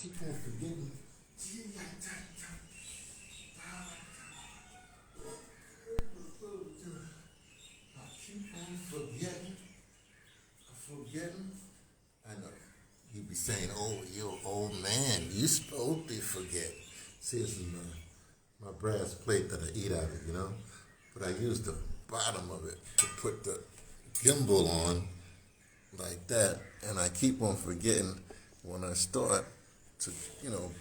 keep on forgetting. I keep on forgetting. I know. You be saying, "Oh, you're an old man. You supposed to forget." See, this is my brass plate that I eat out of, But I use the bottom of it to put the gimbal on like that, and I keep on forgetting when I start to,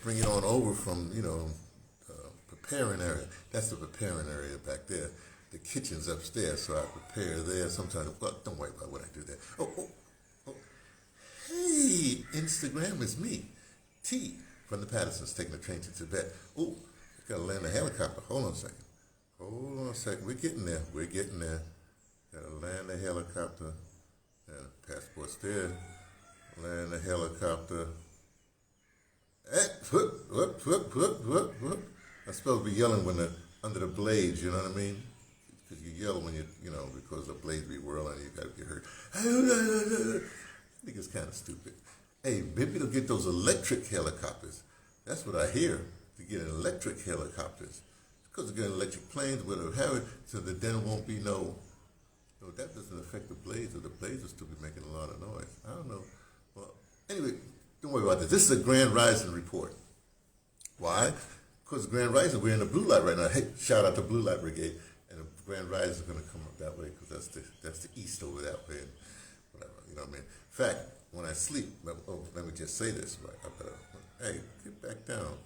bring it on over from, preparing area. That's the preparing area back there. The kitchen's upstairs, so I prepare there. Sometimes, well, don't worry about what I do there. Oh. Hey, Instagram is me, T, from the Pattersons, taking the train to Tibet. Oh, I gotta land a helicopter. Hold on a second. We're getting there. Gotta land a helicopter. Passport's there. Land the helicopter. Whoop. I'm supposed to be yelling when they're under the blades, you know what I mean? Because you yell when because the blades be whirling and you gotta get hurt. I think it's kind of stupid. Hey, maybe they'll get those electric helicopters. That's what I hear. To get electric helicopters. Because they're getting electric planes, whatever have it, so that then won't be no, that doesn't affect the blades, or the blades will still be making a lot of noise. I don't know. Well, anyway, don't worry about this. This is a Grand Rising report. Why? Because Grand Rising, we're in the Blue Light right now. Hey, shout out to Blue Light Brigade. And the Grand Rising is going to come up that way, because that's the east over that way. And whatever, you know what I mean? In fact, when I sleep, let me just say this, right? Hey, get back down.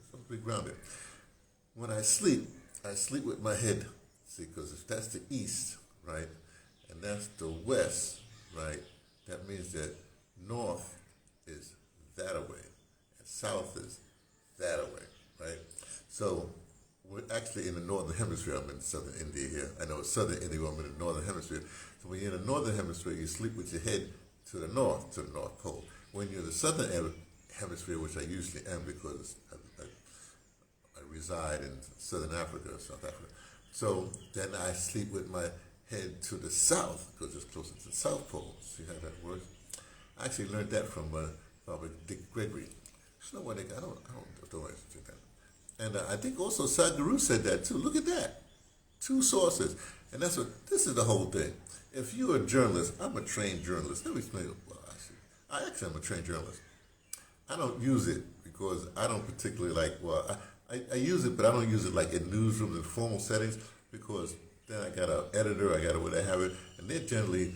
Something grounded. When I sleep with my head, see, because if that's the east, right, and that's the west, right, that means that north is that away, and south is that away, right? So we're actually in the northern hemisphere. I'm in southern India here. I know it's southern India, I'm in the northern hemisphere. So when you're in the northern hemisphere, you sleep with your head to the North Pole. When you're in the southern hemisphere, which I usually am because I reside in southern Africa, South Africa. So then I sleep with my head to the south because it's closer to the South Pole. See how that works? I actually learned that from Dick Gregory. You know what? I don't say that. And I think also Sadhguru said that too. Look at that. 2 sources. And this is the whole thing. If you're a journalist, I'm a trained journalist. Let me explain. Well, I'm a trained journalist. I don't use it because I don't particularly I use it, but I don't use it like in newsrooms and formal settings because then I got an editor, I got whatever have it, and they're generally,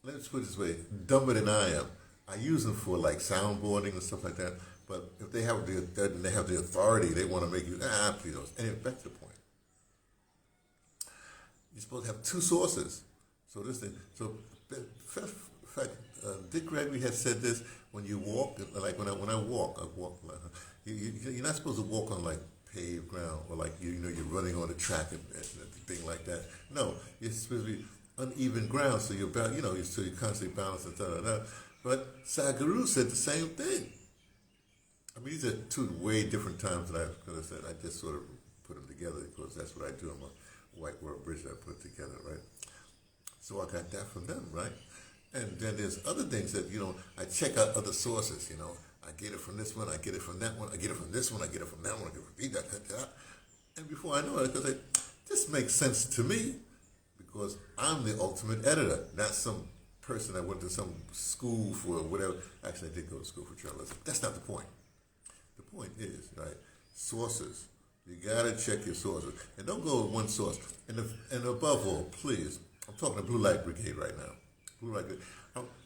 let's put it this way, dumber than I am. I use them for like soundboarding and stuff like that, but if they have the authority, they want to make you, please don't. Anyway, back to the point. You're supposed to have 2 sources. So in fact, Dick Gregory has said this, when you walk, like when I walk, you're not supposed to walk on like paved ground or like, you're running on the track and thing like that. No, you're supposed to be uneven ground, so you're constantly balancing, But Sadhguru said the same thing. I mean, these are 2 way different times that I just sort of put them together because that's what I do. I'm a white world bridge that I put together, right? So I got that from them, right? And then there's other things that, I check out other sources, I get it from this one, I get it from that one, I get it from this one, I get it from that one, I get it from that. And before I know it, because this makes sense to me because I'm the ultimate editor, not some person that went to some school for whatever. Actually, I did go to school for journalism. That's not the point. The point is, right, sources. You got to check your sources. And don't go with one source. And above all, please, I'm talking to Blue Light Brigade right now. Blue Light Brigade.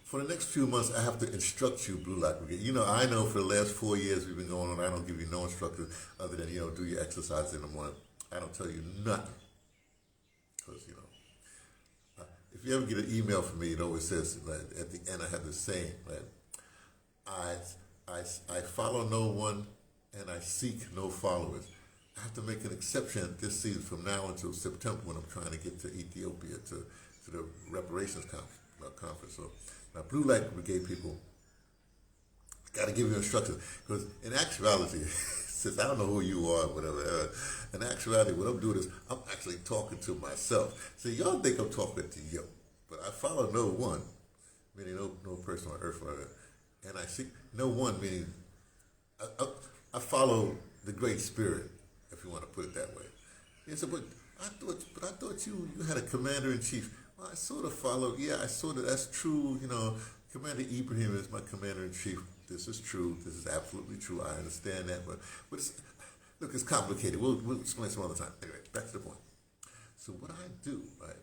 For the next few months, I have to instruct you, Blue Light Brigade. I know for the last 4 years we've been going on, I don't give you no instructions other than, do your exercise in the morning. I don't tell you nothing. Because, if you ever get an email from me, it always says, right, at the end I have this saying, right, I follow no one and I seek no followers. I have to make an exception this season from now until September when I'm trying to get to Ethiopia to the reparations conference. So now, Blue Light Brigade people, got to give you instructions because in actuality, since I don't know who you are, whatever, in actuality, what I'm doing is I'm actually talking to myself. So y'all think I'm talking to you, but I follow no one, meaning no person on earth, and I seek no one, meaning I follow the Great Spirit, if you want to put it that way. He said, but I thought you had a commander in chief. Well, I sort of follow. Yeah, I sort of. That's true. You know, Commander Ibrahim is my commander in chief. This is true. This is absolutely true. I understand that, but look, it's complicated. We'll explain some other time. Anyway, back to the point. So what I do, right,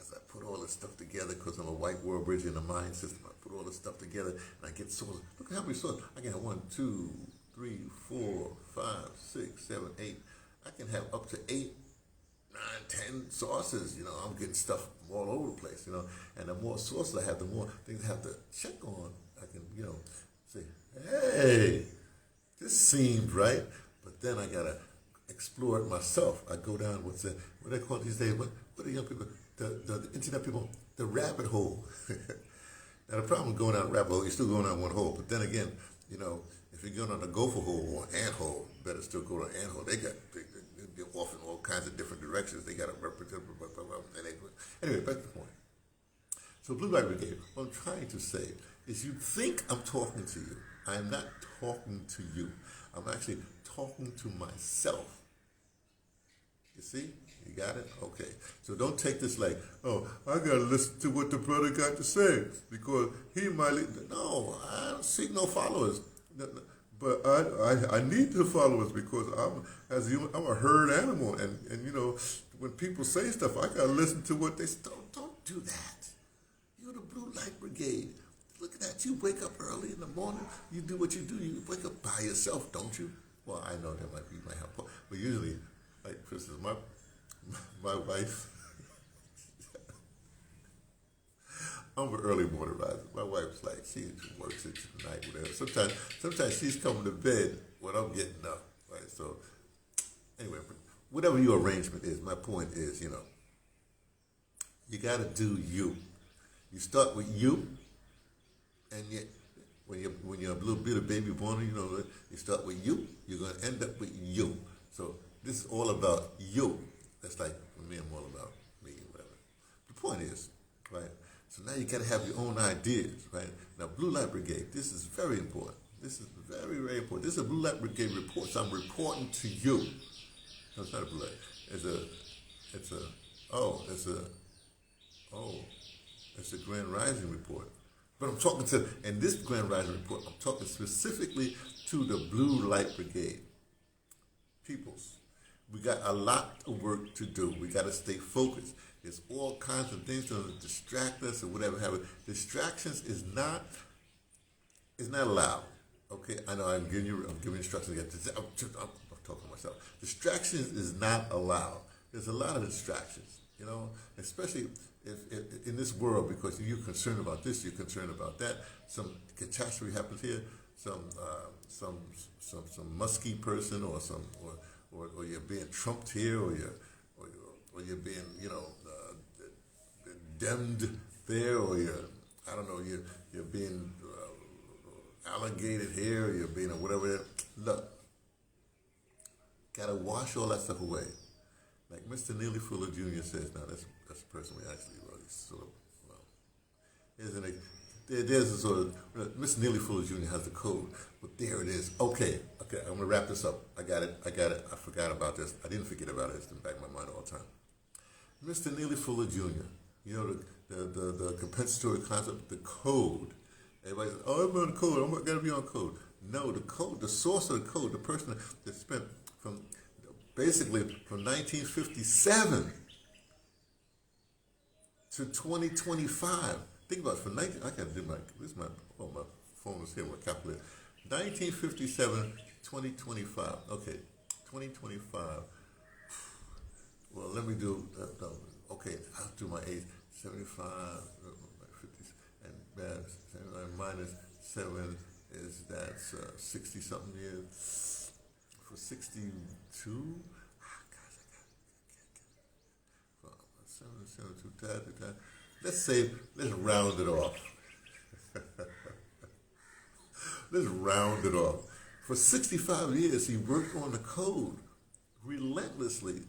as I put all this stuff together, because I'm a white world bridge in the mind system, I put all this stuff together, and I get sources. Look at how many sources. I can have 1, 2, 3, 4, 5, 6, 7, 8. I can have up to 8, 9, 10 sources. You know, I'm getting stuff from all over the place, you know. And the more sources I have, the more things I have to check on. I can, you know, say, hey, this seems right. But then I got to explore it myself. I go down, what they call it these days, what are young people, the internet people, the rabbit hole. Now, the problem with going down a rabbit hole, you're still going down one hole. But then again, you know, if you're going on a gopher hole or an ant hole, better still go to an ant hole. They're off in all kinds of different directions. They got to represent. Anyway, back to the point. So Blue Light Brigade, what I'm trying to say is you think I'm talking to you. I am not talking to you. I'm actually talking to myself. You see? You got it? Okay. So don't take this like, oh, I got to listen to what the brother got to say because he might. No, I don't seek no followers. But I need the followers because I'm a herd animal. And you know, when people say stuff, I got to listen to what they say. Don't do that. You're the Blue Light Brigade. Look at that. You wake up early in the morning. You do what you do. You wake up by yourself, don't you? Well, I know that might have, but usually, like for instance, my wife, I'm an early morning riser. My wife's like, she works into the night, whatever. Sometimes she's coming to bed when I'm getting up, right? So, anyway, whatever your arrangement is, my point is, you know, you got to do you. You start with you, and yet, when you're a little bit of baby born, you know, you start with you, you're going to end up with you. So this is all about you. That's like, for me, I'm all about me, whatever. The point is, right, so now you got to have your own ideas, right? Now, Blue Light Brigade, this is very important. This is very, very important. This is a Blue Light Brigade report, so I'm reporting to you. No, it's not a Blue Light. It's a Grand Rising report. But I'm talking to, in this Grand Rising report, I'm talking specifically to the Blue Light Brigade. Peoples, we got a lot of work to do. We got to stay focused. There's all kinds of things to distract us or whatever have it. Distractions is not allowed. Okay, I know I'm giving instructions again. I'm talking to myself. Distractions is not allowed. There's a lot of distractions, you know, especially if in this world, because you're concerned about this, you're concerned about that. Some catastrophe happens here. Some musky person, or you're being trumped here, or you're being, you know, condemned there, or you're being alligated here, or you're being whatever. Look, gotta wash all that stuff away. Like Mr. Neely Fuller Jr. says, now that's the person we actually really sort of, well, isn't it? There's a sort of, Mr. Neely Fuller Jr. has the code, but there it is. Okay, I'm going to wrap this up. I got it. I forgot about this. I didn't forget about it. It's in the back of my mind all the time. Mr. Neely Fuller Jr., you know, the compensatory concept, the code. Everybody says, oh, I'm on code. I'm got to be on code. No, the code, the source of the code, the person that spent basically from 1957 to 2025. Think about it, from 19, I can do my phone is here, my calculator. 1957, 2025. Okay, 2025. Well, let me do, okay, I'll do my age. 75, 50, and 79 minus 7 is that's 60 something years. For 62, let's round it off. Let's round it off. For 65 years, he worked on the code relentlessly,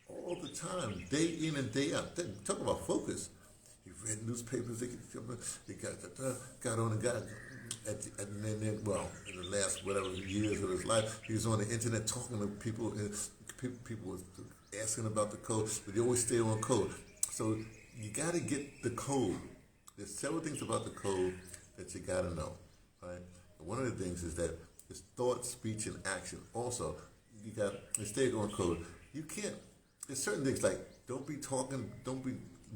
all the time, day in and day out. Talk about focus. He read newspapers. He got on and got, and then, well, in the last whatever years of his life, he was on the internet talking to people, and people was asking about the code, but they always stay on code. So you got to get the code. There's several things about the code that you got to know, right? And one of the things is that it's thought, speech, and action. Also, you got to stay on code. You can't. There's certain things like don't be talking, don't be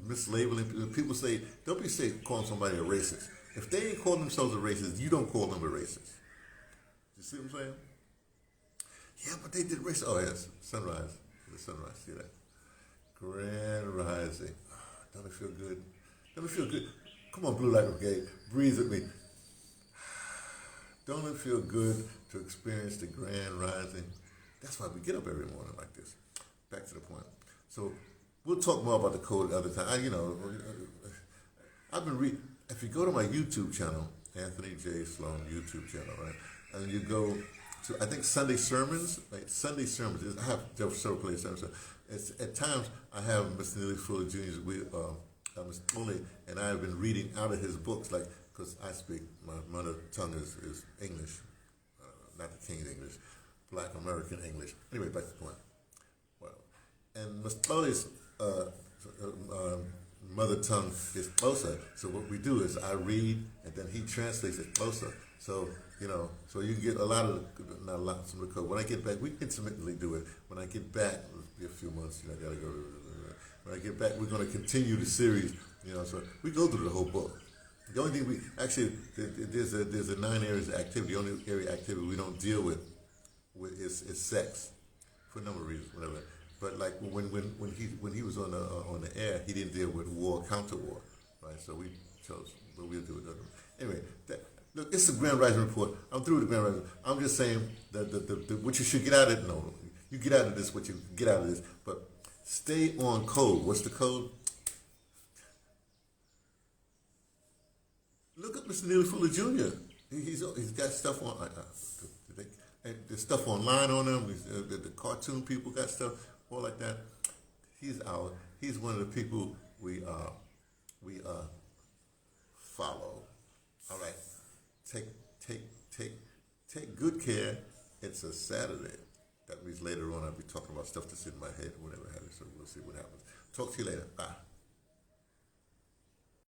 mislabeling. People say don't be calling somebody a racist. If they ain't calling themselves a racist, you don't call them a racist. You see what I'm saying? Yeah, but they did racist. Oh yes, sunrise. The sunrise. See that? Grand rising. Don't it feel good? Don't it feel good? Come on, Blue Light Brigade. Breathe with me. Don't it feel good to experience the grand rising? That's why we get up every morning like this. Back to the point. So we'll talk more about the code other time. I've been if you go to my YouTube channel, Anthony J. Sloan YouTube channel, right, and you go to I think Sunday sermons, right? Sunday sermons. I have several places. It's at times I have Mr. Neely Fuller Jr. Mr. Foley and I have been reading out of his books, like because I speak my mother tongue is English, not the King's English, Black American English. Anyway, back to the point. Well, and Mr. Foley's mother tongue is closer. So what we do is I read and then he translates it closer. So so you can get not a lot, some of the code. When I get back, we intermittently do it. When I get back, it'll be a few months. I gotta go. When I get back, we're gonna continue the series. So we go through the whole book. The only thing there's a 9 areas of activity. The only area of activity we don't deal with is sex, for a number of reasons, whatever. But like when he was on the air, he didn't deal with war, counter war, right? So we chose, but we'll do it. Anyway, look, it's a Grand Rising report. I'm through with the Grand Rising. I'm just saying that the what you should get out of it. No, you get out of this what you get out of this. But stay on code. What's the code? Look at Mr. Neely Fuller Jr. He's got stuff on. There's stuff online on him. The cartoon people got stuff all like that. He's one of the people we follow. All right. Take good care. It's a Saturday. That means later on I'll be talking about stuff that's in my head or whatever have you. So we'll see what happens. Talk to you later. Bye.